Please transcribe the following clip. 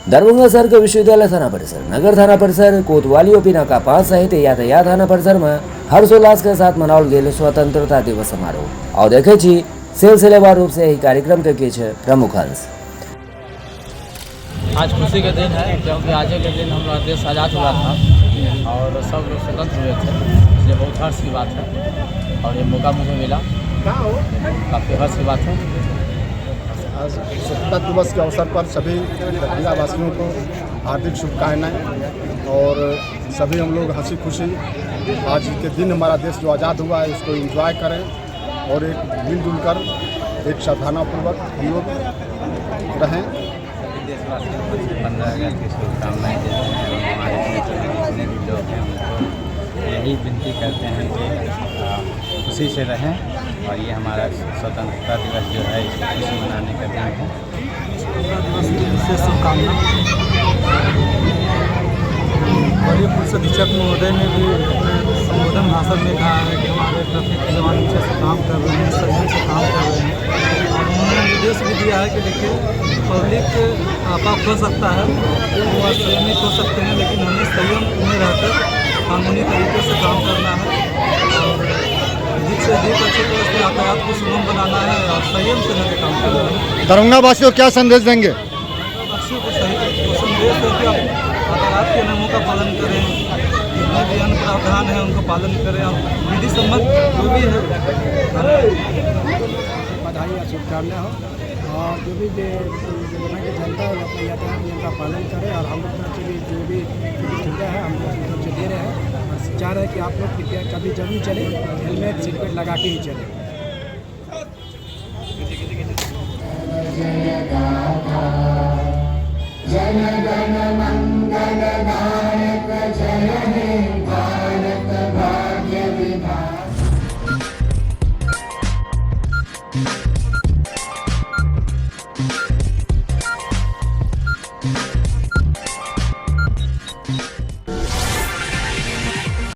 दरभंगा सर्क विश्वविद्यालय थाना परिसर, नगर थाना परिसर, कोतवाली ओपी नाका 5 सहित यातायात थाना परिसर में हर्षोल्लास के साथ मनाओल गेल स्वतंत्रता दिवस समारोह। और देखे छी सिलसिलेवार रूप से यही कार्यक्रम के प्रमुख अंश। आज खुशी के दिन है क्योंकि आज के दिन हमारा देश आज़ाद हुआ था और सब लोग स्वतंत्र हुए थे, इसलिए बहुत हर्ष की बात है और ये मौका मुझे मिला, काफ़ी हर्ष की बात है। आज स्वतंत्रता दिवस के अवसर पर सभी जिलावासियों को हार्दिक शुभकामनाएं और सभी हम लोग हंसी खुशी आज के दिन हमारा देश जो आज़ाद हुआ है उसको एंजॉय करें और एक मिलजुल कर एक सावधानापूर्वक हम लोग रहें। देशवासियों को 15 अगस्त की शुभकामनाएं देते हैं और हमारे क्षेत्र में जितने भी लोग हैं उनको यही विनती करते हैं कि खुशी से रहें और ये हमारा स्वतंत्रता दिवस जो है इसको खुशी मनाने का दिन है। स्वतंत्रता दिवस की विशेष शुभकामना। बड़े पुलिस अधीक्षक महोदय ने भी अपने संबोधन भाषण में कहा है कि हमारे ट्रैफिक के जवान अच्छे से काम कर रहे हैं, संयम से काम कर रहे हैं और उन्होंने निर्देश भी दिया है कि देखिए पब्लिक आपा हो सकता है, वो असंयमित हो सकते हैं, लेकिन हमें संयम में रहकर कानूनी तरीके से काम करना है और अधिक से अधिक अच्छे तरह से यातायात को सुगम बनाना है और संयम से रहकर काम करना है। दरभंगा वासियों को क्या संदेश देंगे? वासियों को संदेश है कि यातायात के नियमों का पालन करें, जितने भी अन्य प्रावधान है उनको पालन करें और विधि सम्मत जो भी है बधाई या शुभकामनाएं हो और जो भी यहाँ की जनता है अपने यातायात नियम का पालन करें और हम लोग तरफ से भी जो भी सुविधा है हम लोग अपनी तरफ से दे रहे हैं और चाह रहे हैं कि आप लोग कृपया कभी जब भी चले हेलमेट सीट बेल्ट लगा के ही चलें। जन गण मंगल दायक जय हे भारत भाग्य विधाता।